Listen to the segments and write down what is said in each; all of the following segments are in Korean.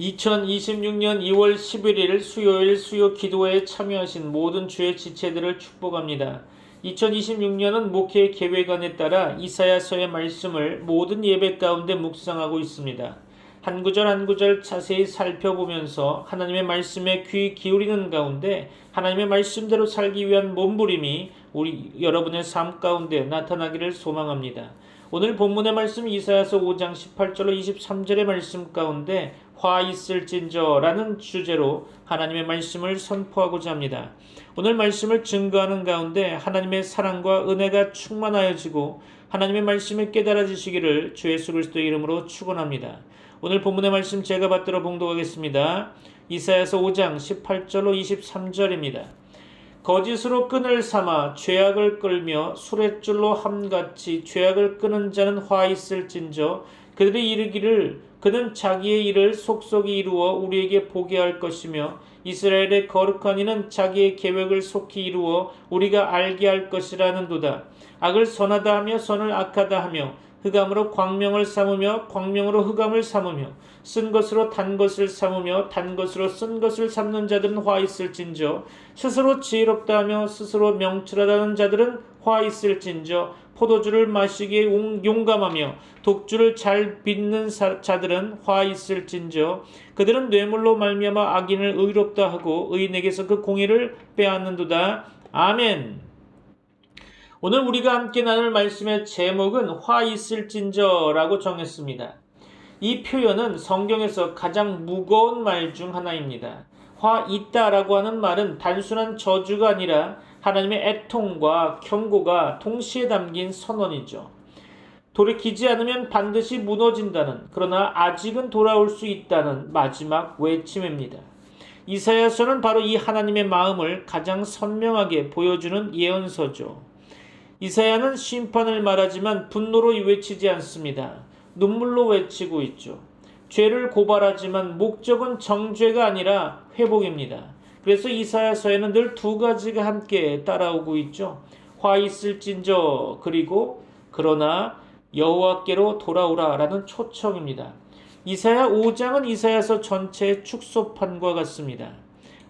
2026년 2월 11일 수요일 수요 기도회에 참여하신 모든 주의 지체들을 축복합니다. 2026년은 목회 계획안에 따라 이사야서의 말씀을 모든 예배 가운데 묵상하고 있습니다. 한 구절 한 구절 자세히 살펴보면서 하나님의 말씀에 귀 기울이는 가운데 하나님의 말씀대로 살기 위한 몸부림이 우리 여러분의 삶 가운데 나타나기를 소망합니다. 오늘 본문의 말씀 이사야서 5장 18절로 23절의 말씀 가운데 화 있을진저라는 주제로 하나님의 말씀을 선포하고자 합니다. 오늘 말씀을 증거하는 가운데 하나님의 사랑과 은혜가 충만하여지고 하나님의 말씀이 깨달아지시기를 주 예수 그리스도의 이름으로 축원합니다. 오늘 본문의 말씀 제가 받들어 봉독하겠습니다. 이사야서 5장 18절로 23절입니다. 거짓으로 끈을 삼아 죄악을 끌며 수레줄로 함같이 죄악을 끄는 자는 화 있을진저 그들이 이르기를 그는 자기의 일을 속속이 이루어 우리에게 보게 할 것이며 이스라엘의 거룩한 이는 자기의 계획을 속히 이루어 우리가 알게 할 것이라는도다. 악을 선하다 하며 선을 악하다 하며 흑암으로 광명을 삼으며 광명으로 흑암을 삼으며 쓴 것으로 단 것을 삼으며 단 것으로 쓴 것을 삼는 자들은 화 있을진저 스스로 지혜롭다 하며 스스로 명철하다는 자들은 화 있을진저 포도주를 마시기에 용감하며 독주를 잘 빚는 자들은 화 있을진저 그들은 뇌물로 말미암아 악인을 의롭다 하고 의인에게서 그 공의를 빼앗는도다. 아멘. 오늘 우리가 함께 나눌 말씀의 제목은 화 있을진저라고 정했습니다. 이 표현은 성경에서 가장 무거운 말 중 하나입니다. 화 있다라고 하는 말은 단순한 저주가 아니라 하나님의 애통과 경고가 동시에 담긴 선언이죠. 돌이키지 않으면 반드시 무너진다는, 그러나 아직은 돌아올 수 있다는 마지막 외침입니다. 이사야서는 바로 이 하나님의 마음을 가장 선명하게 보여주는 예언서죠. 이사야는 심판을 말하지만 분노로 외치지 않습니다. 눈물로 외치고 있죠. 죄를 고발하지만 목적은 정죄가 아니라 회복입니다. 그래서 이사야서에는 늘 두 가지가 함께 따라오고 있죠. 화 있을진저 그리고 그러나 여호와께로 돌아오라 라는 초청입니다. 이사야 5장은 이사야서 전체의 축소판과 같습니다.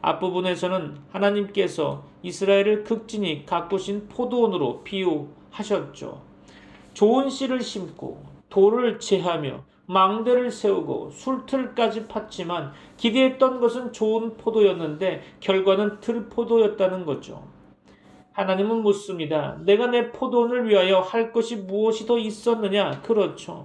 앞부분에서는 하나님께서 이스라엘을 극진히 가꾸신 포도원으로 비유하셨죠. 좋은 씨를 심고 돌을 제하며 망대를 세우고 술틀까지 팠지만 기대했던 것은 좋은 포도였는데 결과는 들포도였다는 거죠. 하나님은 묻습니다. 내가 내 포도원을 위하여 할 것이 무엇이 더 있었느냐? 그렇죠.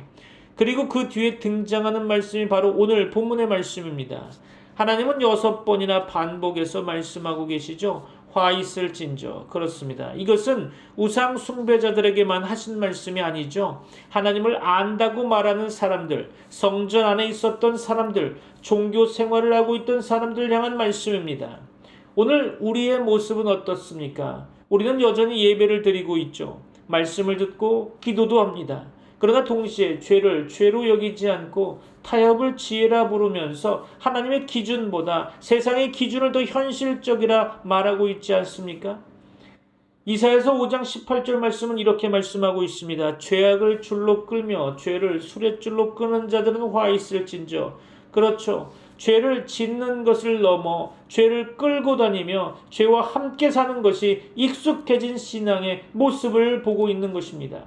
그리고 그 뒤에 등장하는 말씀이 바로 오늘 본문의 말씀입니다. 하나님은 6번이나 반복해서 말씀하고 계시죠. 화 있을진저. 그렇습니다. 이것은 우상 숭배자들에게만 하신 말씀이 아니죠. 하나님을 안다고 말하는 사람들, 성전 안에 있었던 사람들, 종교 생활을 하고 있던 사람들 향한 말씀입니다. 오늘 우리의 모습은 어떻습니까? 우리는 여전히 예배를 드리고 있죠. 말씀을 듣고 기도도 합니다. 그러나 동시에 죄를 죄로 여기지 않고 타협을 지혜라 부르면서 하나님의 기준보다 세상의 기준을 더 현실적이라 말하고 있지 않습니까? 이사야서 5장 18절 말씀은 이렇게 말씀하고 있습니다. 죄악을 줄로 끌며 죄를 수레줄로 끄는 자들은 화 있을진저. 그렇죠. 죄를 짓는 것을 넘어 죄를 끌고 다니며 죄와 함께 사는 것이 익숙해진 신앙의 모습을 보고 있는 것입니다.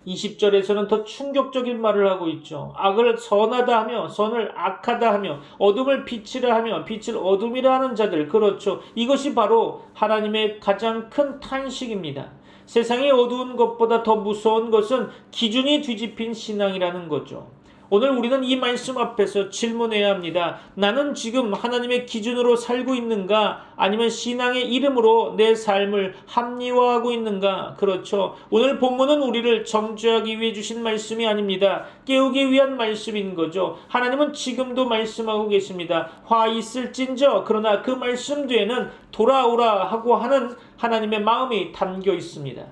20절에서는 더 충격적인 말을 하고 있죠. 악을 선하다 하며 선을 악하다 하며 어둠을 빛이라 하며 빛을 어둠이라 하는 자들. 그렇죠. 이것이 바로 하나님의 가장 큰 탄식입니다. 세상이 어두운 것보다 더 무서운 것은 기준이 뒤집힌 신앙이라는 거죠. 오늘 우리는 이 말씀 앞에서 질문해야 합니다. 나는 지금 하나님의 기준으로 살고 있는가? 아니면 신앙의 이름으로 내 삶을 합리화하고 있는가? 그렇죠. 오늘 본문은 우리를 정죄하기 위해 주신 말씀이 아닙니다. 깨우기 위한 말씀인 거죠. 하나님은 지금도 말씀하고 계십니다. 화 있을진저. 그러나 그 말씀 뒤에는 돌아오라 하고 하는 하나님의 마음이 담겨 있습니다.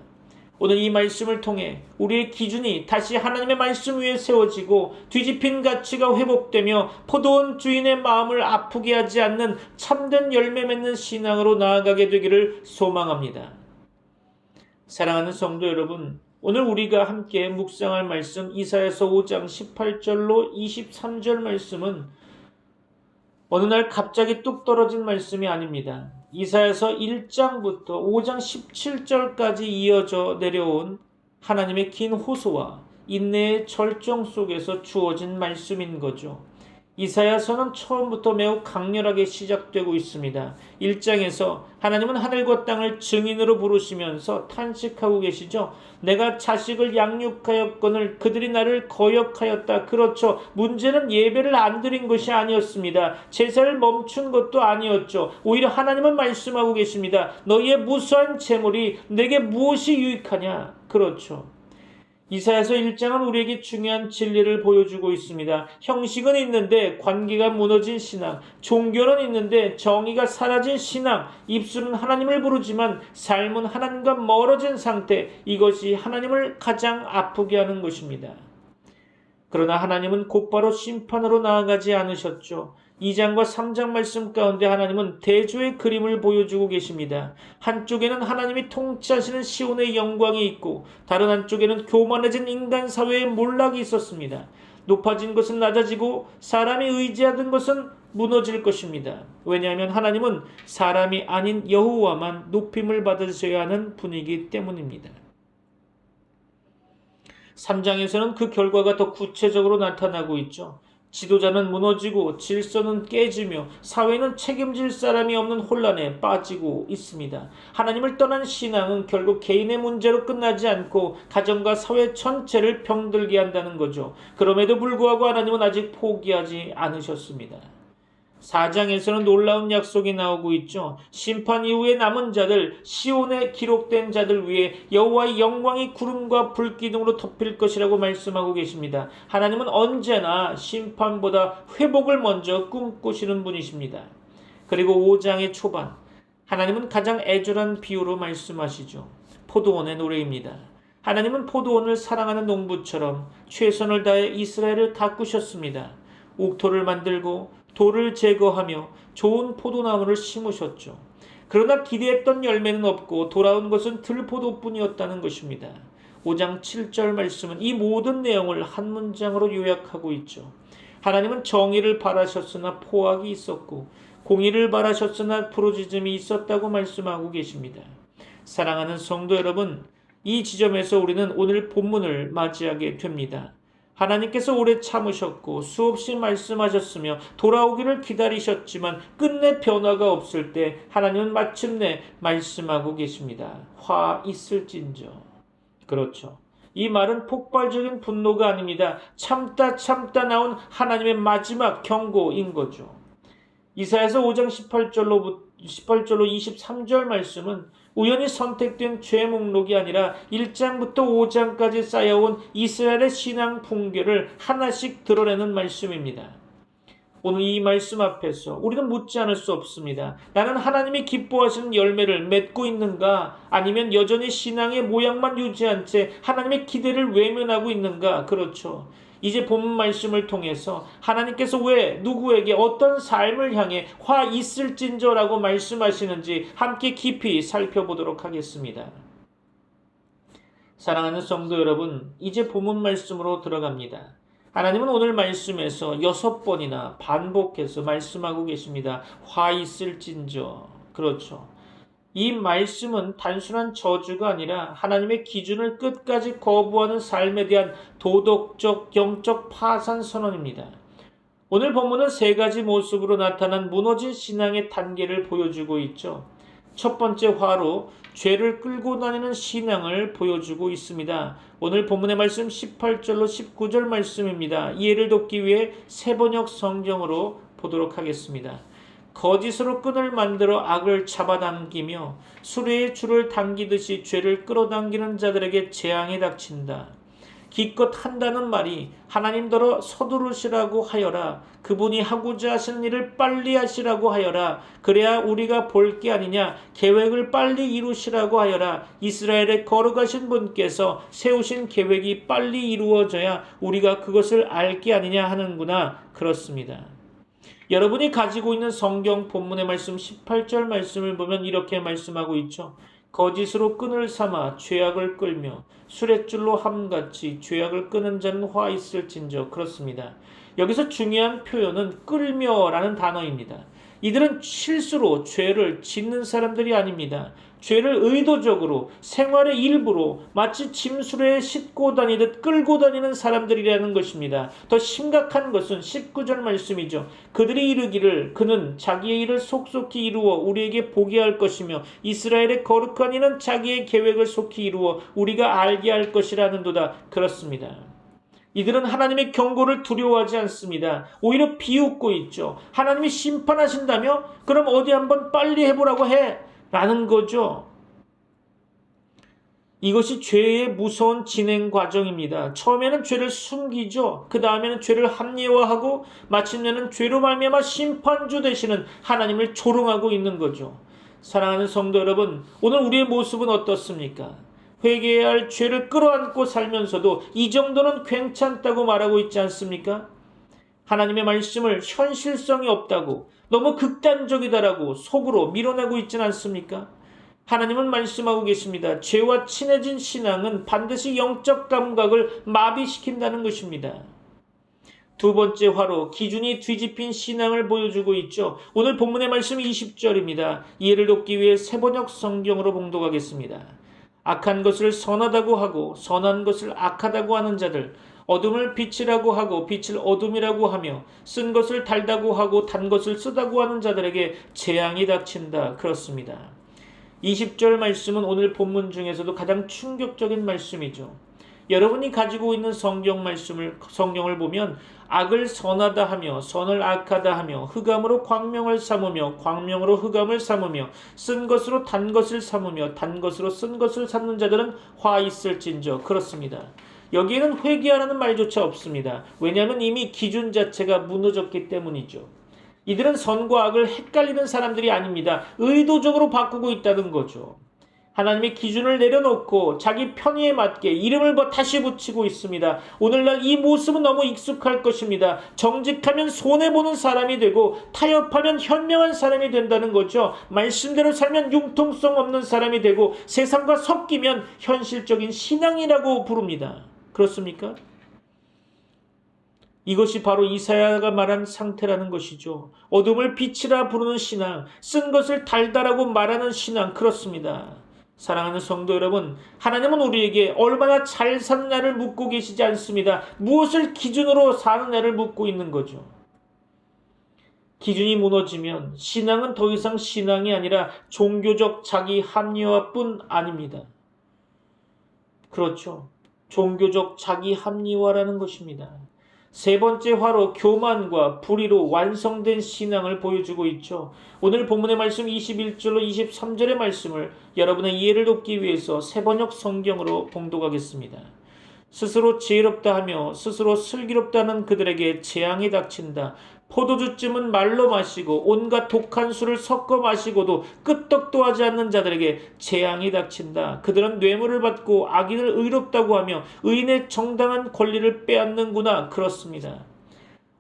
오늘 이 말씀을 통해 우리의 기준이 다시 하나님의 말씀 위에 세워지고 뒤집힌 가치가 회복되며 포도원 주인의 마음을 아프게 하지 않는 참된 열매 맺는 신앙으로 나아가게 되기를 소망합니다. 사랑하는 성도 여러분, 오늘 우리가 함께 묵상할 말씀 이사야서 5장 18절로 23절 말씀은 어느 날 갑자기 뚝 떨어진 말씀이 아닙니다. 이사야서 1장부터 5장 17절까지 이어져 내려온 하나님의 긴 호소와 인내의 절정 속에서 주어진 말씀인 거죠. 이사야서는 처음부터 매우 강렬하게 시작되고 있습니다. 1장에서 하나님은 하늘과 땅을 증인으로 부르시면서 탄식하고 계시죠. 내가 자식을 양육하였거늘 그들이 나를 거역하였다. 그렇죠. 문제는 예배를 안 드린 것이 아니었습니다. 제사를 멈춘 것도 아니었죠. 오히려 하나님은 말씀하고 계십니다. 너희의 무수한 재물이 내게 무엇이 유익하냐. 그렇죠. 이사야서 1장은 우리에게 중요한 진리를 보여주고 있습니다. 형식은 있는데 관계가 무너진 신앙, 종교는 있는데 정의가 사라진 신앙, 입술은 하나님을 부르지만 삶은 하나님과 멀어진 상태, 이것이 하나님을 가장 아프게 하는 것입니다. 그러나 하나님은 곧바로 심판으로 나아가지 않으셨죠. 2장과 3장 말씀 가운데 하나님은 대조의 그림을 보여주고 계십니다. 한쪽에는 하나님이 통치하시는 시온의 영광이 있고 다른 한쪽에는 교만해진 인간 사회의 몰락이 있었습니다. 높아진 것은 낮아지고 사람이 의지하던 것은 무너질 것입니다. 왜냐하면 하나님은 사람이 아닌 여호와만 높임을 받으셔야 하는 분이기 때문입니다. 3장에서는 그 결과가 더 구체적으로 나타나고 있죠. 지도자는 무너지고 질서는 깨지며 사회는 책임질 사람이 없는 혼란에 빠지고 있습니다. 하나님을 떠난 신앙은 결국 개인의 문제로 끝나지 않고 가정과 사회 전체를 병들게 한다는 거죠. 그럼에도 불구하고 하나님은 아직 포기하지 않으셨습니다. 4장에서는 놀라운 약속이 나오고 있죠. 심판 이후에 남은 자들, 시온에 기록된 자들 위에 여호와의 영광이 구름과 불기둥으로 덮일 것이라고 말씀하고 계십니다. 하나님은 언제나 심판보다 회복을 먼저 꿈꾸시는 분이십니다. 그리고 5장의 초반, 하나님은 가장 애절한 비유로 말씀하시죠. 포도원의 노래입니다. 하나님은 포도원을 사랑하는 농부처럼 최선을 다해 이스라엘을 가꾸셨습니다. 옥토를 만들고 돌을 제거하며 좋은 포도나무를 심으셨죠. 그러나 기대했던 열매는 없고 돌아온 것은 들포도뿐이었다는 것입니다. 5장 7절 말씀은 이 모든 내용을 한 문장으로 요약하고 있죠. 하나님은 정의를 바라셨으나 포악이 있었고 공의를 바라셨으나 부르짖음이 있었다고 말씀하고 계십니다. 사랑하는 성도 여러분, 이 지점에서 우리는 오늘 본문을 맞이하게 됩니다. 하나님께서 오래 참으셨고 수없이 말씀하셨으며 돌아오기를 기다리셨지만 끝내 변화가 없을 때 하나님은 마침내 말씀하고 계십니다. 화 있을진저. 그렇죠. 이 말은 폭발적인 분노가 아닙니다. 참다 나온 하나님의 마지막 경고인 거죠. 이사야서 5장 18절로 23절 말씀은 우연히 선택된 죄 목록이 아니라 1장부터 5장까지 쌓여온 이스라엘의 신앙 붕괴를 하나씩 드러내는 말씀입니다. 오늘 이 말씀 앞에서 우리는 묻지 않을 수 없습니다. 나는 하나님이 기뻐하시는 열매를 맺고 있는가? 아니면 여전히 신앙의 모양만 유지한 채 하나님의 기대를 외면하고 있는가? 그렇죠. 이제 본문 말씀을 통해서 하나님께서 왜 누구에게 어떤 삶을 향해 화 있을진저라고 말씀하시는지 함께 깊이 살펴보도록 하겠습니다. 사랑하는 성도 여러분, 이제 본문 말씀으로 들어갑니다. 하나님은 오늘 말씀에서 6번이나 반복해서 말씀하고 계십니다. 화 있을진저. 그렇죠. 이 말씀은 단순한 저주가 아니라 하나님의 기준을 끝까지 거부하는 삶에 대한 도덕적, 영적 파산 선언입니다. 오늘 본문은 3가지 모습으로 나타난 무너진 신앙의 단계를 보여주고 있죠. 첫 번째 화로 죄를 끌고 다니는 신앙을 보여주고 있습니다. 오늘 본문의 말씀 18절로 19절 말씀입니다. 이해를 돕기 위해 세번역 성경으로 보도록 하겠습니다. 거짓으로 끈을 만들어 악을 잡아당기며 수레에 줄을 당기듯이 죄를 끌어당기는 자들에게 재앙이 닥친다. 기껏 한다는 말이 하나님더러 서두르시라고 하여라. 그분이 하고자 하시는 일을 빨리 하시라고 하여라. 그래야 우리가 볼 게 아니냐. 계획을 빨리 이루시라고 하여라. 이스라엘에 거룩하신 분께서 세우신 계획이 빨리 이루어져야 우리가 그것을 알 게 아니냐 하는구나. 그렇습니다. 여러분이 가지고 있는 성경 본문의 말씀 18절 말씀을 보면 이렇게 말씀하고 있죠. 거짓으로 끈을 삼아 죄악을 끌며 수랫줄로 함같이 죄악을 끄는 자는 화 있을진저. 그렇습니다. 여기서 중요한 표현은 끌며라는 단어입니다. 이들은 실수로 죄를 짓는 사람들이 아닙니다. 죄를 의도적으로 생활의 일부로 마치 짐수레에 싣고 다니듯 끌고 다니는 사람들이라는 것입니다. 더 심각한 것은 19절 말씀이죠. 그들이 이르기를 그는 자기의 일을 속속히 이루어 우리에게 보게 할 것이며 이스라엘의 거룩한 이는 자기의 계획을 속히 이루어 우리가 알게 할 것이라는도다. 그렇습니다. 이들은 하나님의 경고를 두려워하지 않습니다. 오히려 비웃고 있죠. 하나님이 심판하신다며? 그럼 어디 한번 빨리 해보라고 해! 라는 거죠. 이것이 죄의 무서운 진행 과정입니다. 처음에는 죄를 숨기죠. 그 다음에는 죄를 합리화하고 마침내는 죄로 말미암아 심판주 되시는 하나님을 조롱하고 있는 거죠. 사랑하는 성도 여러분, 오늘 우리의 모습은 어떻습니까? 회개해야 할 죄를 끌어안고 살면서도 이 정도는 괜찮다고 말하고 있지 않습니까? 하나님의 말씀을 현실성이 없다고, 너무 극단적이다라고 속으로 밀어내고 있지는 않습니까? 하나님은 말씀하고 계십니다. 죄와 친해진 신앙은 반드시 영적 감각을 마비시킨다는 것입니다. 두 번째 화로, 기준이 뒤집힌 신앙을 보여주고 있죠. 오늘 본문의 말씀 20절입니다. 이해를 돕기 위해 세번역 성경으로 봉독하겠습니다. 악한 것을 선하다고 하고 선한 것을 악하다고 하는 자들, 어둠을 빛이라고 하고 빛을 어둠이라고 하며 쓴 것을 달다고 하고 단 것을 쓰다고 하는 자들에게 재앙이 닥친다. 그렇습니다. 20절 말씀은 오늘 본문 중에서도 가장 충격적인 말씀이죠. 여러분이 가지고 있는 성경을 보면 악을 선하다 하며 선을 악하다 하며 흑암으로 광명을 삼으며 광명으로 흑암을 삼으며 쓴 것으로 단 것을 삼으며 단 것으로 쓴 것을 삼는 자들은 화 있을진저. 그렇습니다. 여기에는 회개하라는 말조차 없습니다. 왜냐하면 이미 기준 자체가 무너졌기 때문이죠. 이들은 선과 악을 헷갈리는 사람들이 아닙니다. 의도적으로 바꾸고 있다는 거죠. 하나님의 기준을 내려놓고 자기 편의에 맞게 이름을 다시 붙이고 있습니다. 오늘날 이 모습은 너무 익숙할 것입니다. 정직하면 손해보는 사람이 되고 타협하면 현명한 사람이 된다는 거죠. 말씀대로 살면 융통성 없는 사람이 되고 세상과 섞이면 현실적인 신앙이라고 부릅니다. 그렇습니까? 이것이 바로 이사야가 말한 상태라는 것이죠. 어둠을 빛이라 부르는 신앙, 쓴 것을 달다라고 말하는 신앙. 그렇습니다. 사랑하는 성도 여러분, 하나님은 우리에게 얼마나 잘 사느냐를 묻고 계시지 않습니다. 무엇을 기준으로 사느냐를 묻고 있는 거죠. 기준이 무너지면 신앙은 더 이상 신앙이 아니라 종교적 자기 합리화뿐 아닙니다. 그렇죠. 종교적 자기 합리화라는 것입니다. 세 번째 화로, 교만과 불의로 완성된 신앙을 보여주고 있죠. 오늘 본문의 말씀 21절로 23절의 말씀을 여러분의 이해를 돕기 위해서 세번역 성경으로 봉독하겠습니다. 스스로 지혜롭다 하며 스스로 슬기롭다는 그들에게 재앙이 닥친다. 포도주쯤은 말로 마시고 온갖 독한 술을 섞어 마시고도 끄떡도 하지 않는 자들에게 재앙이 닥친다. 그들은 뇌물을 받고 악인을 의롭다고 하며 의인의 정당한 권리를 빼앗는구나. 그렇습니다.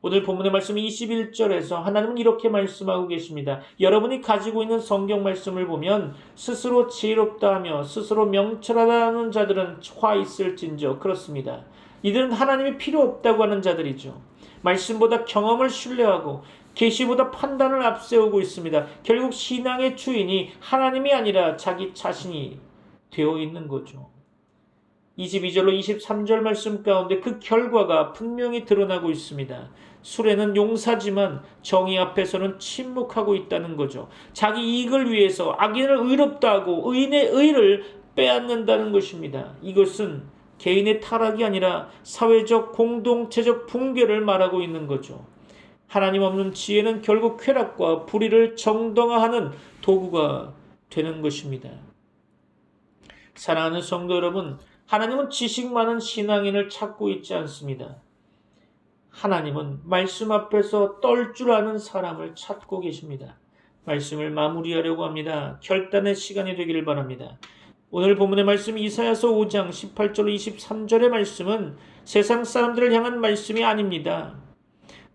오늘 본문의 말씀 21절에서 하나님은 이렇게 말씀하고 계십니다. 여러분이 가지고 있는 성경 말씀을 보면 스스로 지혜롭다 하며 스스로 명철하다 하는 자들은 화 있을진저. 그렇습니다. 이들은 하나님이 필요 없다고 하는 자들이죠. 말씀보다 경험을 신뢰하고 계시보다 판단을 앞세우고 있습니다. 결국 신앙의 주인이 하나님이 아니라 자기 자신이 되어 있는 거죠. 22절로 23절 말씀 가운데 그 결과가 분명히 드러나고 있습니다. 술에는 용사지만 정의 앞에서는 침묵하고 있다는 거죠. 자기 이익을 위해서 악인을 의롭다 하고 의인의 의를 빼앗는다는 것입니다. 이것은 개인의 타락이 아니라 사회적 공동체적 붕괴를 말하고 있는 거죠. 하나님 없는 지혜는 결국 쾌락과 불의를 정당화하는 도구가 되는 것입니다. 사랑하는 성도 여러분, 하나님은 지식 많은 신앙인을 찾고 있지 않습니다. 하나님은 말씀 앞에서 떨 줄 아는 사람을 찾고 계십니다. 말씀을 마무리하려고 합니다. 결단의 시간이 되기를 바랍니다. 오늘 본문의 말씀 이사야서 5장 18절로 23절의 말씀은 세상 사람들을 향한 말씀이 아닙니다.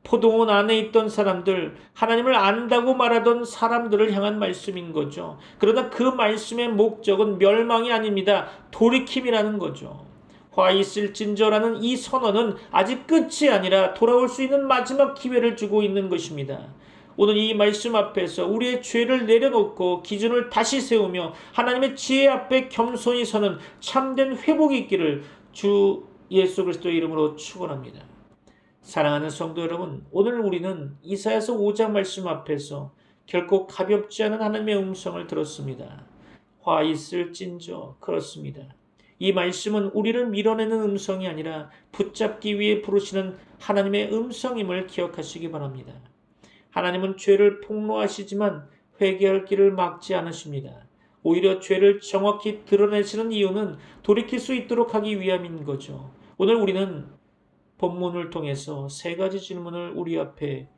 포도원 안에 있던 사람들, 하나님을 안다고 말하던 사람들을 향한 말씀인 거죠. 그러나 그 말씀의 목적은 멸망이 아닙니다. 돌이킴이라는 거죠. 화 있을진저라는 이 선언은 아직 끝이 아니라 돌아올 수 있는 마지막 기회를 주고 있는 것입니다. 오늘 이 말씀 앞에서 우리의 죄를 내려놓고 기준을 다시 세우며 하나님의 지혜 앞에 겸손히 서는 참된 회복이 있기를 주 예수 그리스도의 이름으로 축원합니다. 사랑하는 성도 여러분, 오늘 우리는 이사야서 5장 말씀 앞에서 결코 가볍지 않은 하나님의 음성을 들었습니다. 화 있을진저, 그렇습니다. 이 말씀은 우리를 밀어내는 음성이 아니라 붙잡기 위해 부르시는 하나님의 음성임을 기억하시기 바랍니다. 하나님은 죄를 폭로하시지만 회개할 길을 막지 않으십니다. 오히려 죄를 정확히 드러내시는 이유는 돌이킬 수 있도록 하기 위함인 거죠. 오늘 우리는 본문을 통해서 세 가지 질문을 우리 앞에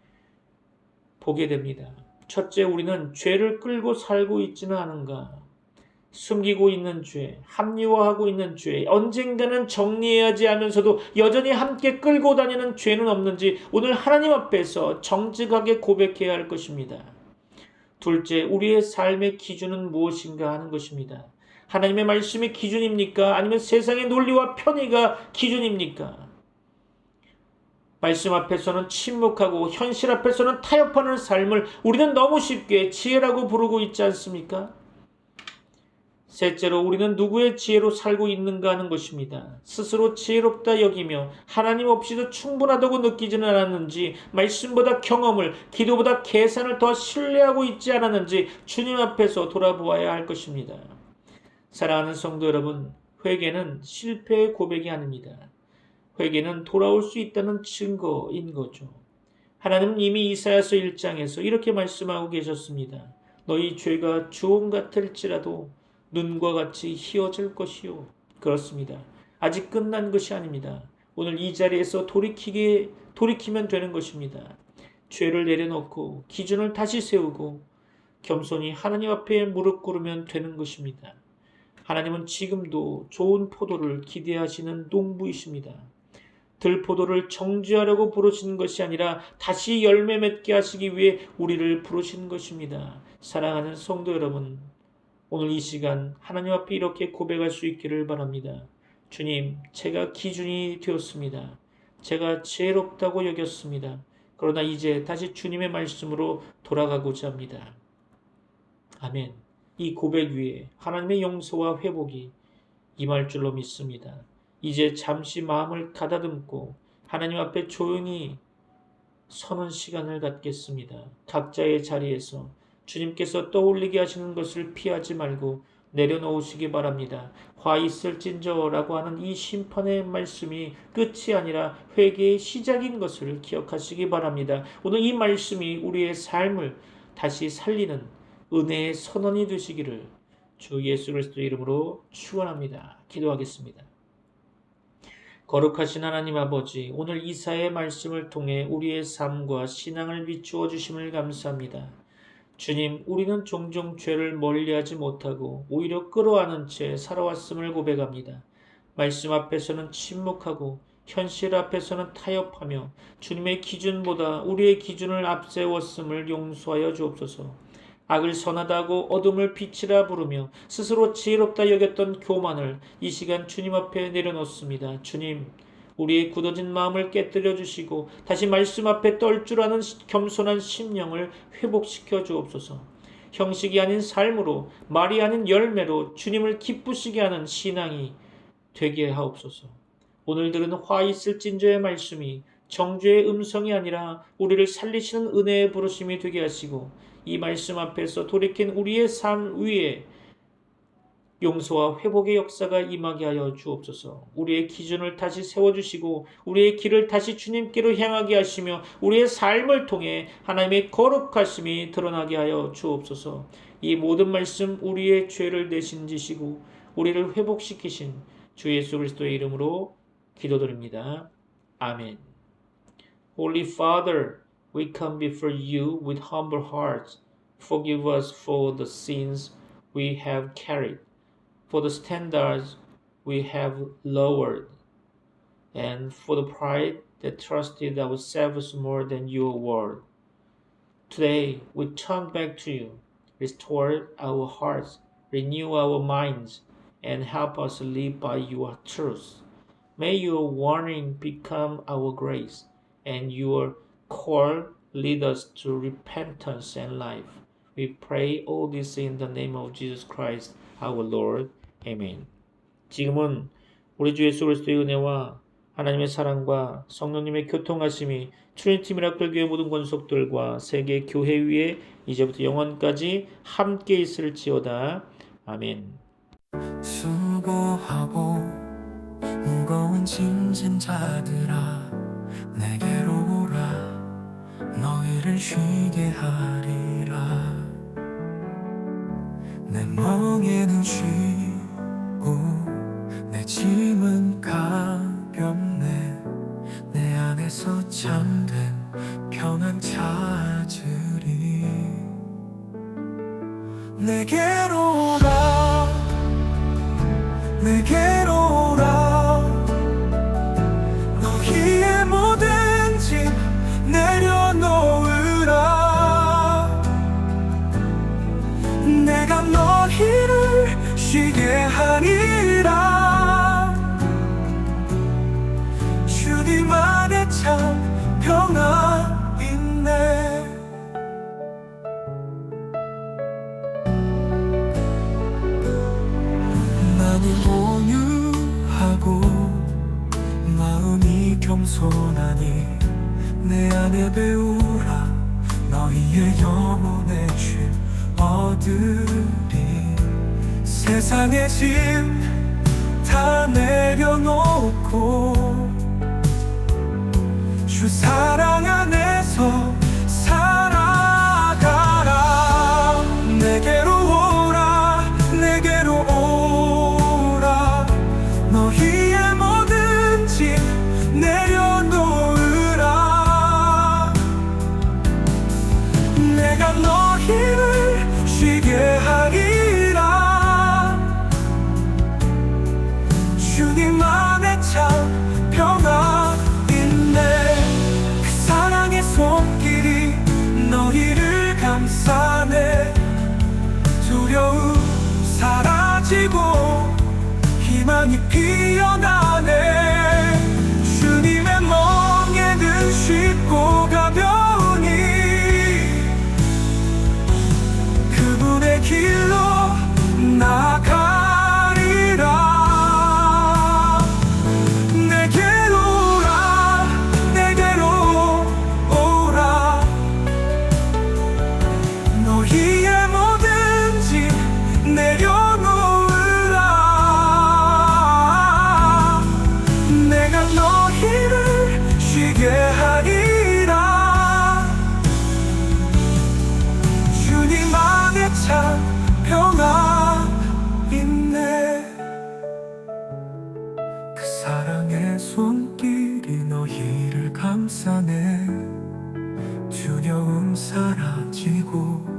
보게 됩니다. 첫째, 우리는 죄를 끌고 살고 있지는 않은가? 숨기고 있는 죄, 합리화하고 있는 죄, 언젠가는 정리해야지 하면서도 여전히 함께 끌고 다니는 죄는 없는지 오늘 하나님 앞에서 정직하게 고백해야 할 것입니다. 둘째, 우리의 삶의 기준은 무엇인가 하는 것입니다. 하나님의 말씀이 기준입니까? 아니면 세상의 논리와 편의가 기준입니까? 말씀 앞에서는 침묵하고 현실 앞에서는 타협하는 삶을 우리는 너무 쉽게 지혜라고 부르고 있지 않습니까? 셋째로 우리는 누구의 지혜로 살고 있는가 하는 것입니다. 스스로 지혜롭다 여기며 하나님 없이도 충분하다고 느끼지는 않았는지, 말씀보다 경험을, 기도보다 계산을 더 신뢰하고 있지 않았는지 주님 앞에서 돌아보아야 할 것입니다. 사랑하는 성도 여러분, 회개는 실패의 고백이 아닙니다. 회개는 돌아올 수 있다는 증거인 거죠. 하나님은 이미 이사야서 1장에서 이렇게 말씀하고 계셨습니다. 너희 죄가 주홍 같을지라도 눈과 같이 희어질 것이요. 그렇습니다. 아직 끝난 것이 아닙니다. 오늘 이 자리에서 돌이키면 되는 것입니다. 죄를 내려놓고 기준을 다시 세우고 겸손히 하나님 앞에 무릎 꿇으면 되는 것입니다. 하나님은 지금도 좋은 포도를 기대하시는 농부이십니다. 들포도를 정죄하려고 부르시는 것이 아니라 다시 열매 맺게 하시기 위해 우리를 부르시는 것입니다. 사랑하는 성도 여러분, 오늘 이 시간 하나님 앞에 이렇게 고백할 수 있기를 바랍니다. 주님, 제가 기준이 되었습니다. 제가 지혜롭다고 여겼습니다. 그러나 이제 다시 주님의 말씀으로 돌아가고자 합니다. 아멘. 이 고백 위에 하나님의 용서와 회복이 임할 줄로 믿습니다. 이제 잠시 마음을 가다듬고 하나님 앞에 조용히 서는 시간을 갖겠습니다. 각자의 자리에서 주님께서 떠올리게 하시는 것을 피하지 말고 내려놓으시기 바랍니다. 화 있을진저라고 하는 이 심판의 말씀이 끝이 아니라 회개의 시작인 것을 기억하시기 바랍니다. 오늘 이 말씀이 우리의 삶을 다시 살리는 은혜의 선언이 되시기를 주 예수 그리스도 이름으로 축원합니다. 기도하겠습니다. 거룩하신 하나님 아버지, 오늘 이사의 말씀을 통해 우리의 삶과 신앙을 비추어 주심을 감사합니다. 주님, 우리는 종종 죄를 멀리하지 못하고 오히려 끌어안은 채 살아왔음을 고백합니다. 말씀 앞에서는 침묵하고 현실 앞에서는 타협하며 주님의 기준보다 우리의 기준을 앞세웠음을 용서하여 주옵소서. 악을 선하다고 어둠을 빛이라 부르며 스스로 지혜롭다 여겼던 교만을 이 시간 주님 앞에 내려놓습니다. 주님, 우리의 굳어진 마음을 깨뜨려 주시고 다시 말씀 앞에 떨 줄 아는 겸손한 심령을 회복시켜 주옵소서. 형식이 아닌 삶으로, 말이 아닌 열매로 주님을 기쁘시게 하는 신앙이 되게 하옵소서. 오늘 들은 화 있을진저의 말씀이 정죄의 음성이 아니라 우리를 살리시는 은혜의 부르심이 되게 하시고 이 말씀 앞에서 돌이킨 우리의 삶 위에 용서와 회복의 역사가 임하게 하여 주옵소서. 우리의 기준을 다시 세워주시고 우리의 길을 다시 주님께로 향하게 하시며 우리의 삶을 통해 하나님의 거룩하심이 드러나게 하여 주옵소서. 이 모든 말씀 우리의 죄를 대신 지시고 우리를 회복시키신 주 예수 그리스도의 이름으로 기도드립니다. 아멘. Holy Father, we come before you with humble hearts. Forgive us for the sins we have carried, for the standards we have lowered, and for the pride that trusted ourselves more than your word. Today we turn back to you. Restore our hearts, renew our minds, and help us live by your truth. May your warning become our grace, and your call lead us to repentance and life. We pray all this in the name of Jesus Christ, our Lord. Amen. 지금은 우리 주 예수 그리스도의 은혜와 하나님의 사랑과 성령님의 교통하심이 트리니티 미라클 교회 모든 권속들과 세계 교회 위에 이제부터 영원까지 함께 있을지어다. 아멘. 수고하고 무거운 짐진 자들아 내게로 오라 너희를 쉬게 하리라 내 멍에는 쉬고 내 짐은 가볍네 내 안에서 참된 평안 찾으리 내게로 오라 내게로 오라 너희의 모든 짐 내려놓으라 내가 너희를 쉬게 하리라 주님 안에 참 평안 있네 많이 온유하고 마음이 겸손하니 내 안에 배우라 너희의 영혼의 쉼 얻으리 세상의 짐 다 내려놓고 주 사랑 안에서 살아가라 내게로 오라 내게로 오라 너희의 모든 짐 내려놓으라 내가 너희를 쉬게 하리라 주님 안에 참 평안 있네 그 사랑의 손길이 너희를 감싸네 두려움 사라지고 희망이 피어나네 주님의 멍에는 쉽고 가벼우니 그분의 길로 나가리라 내게로 오라 내게로 오라 너희의 모든 짐 내려놓으라 내가 너희를 쉬게 하리라 주님 안에 참 평안 있네 그 사랑의 손길이 너희를 감싸네 두려움 사라지고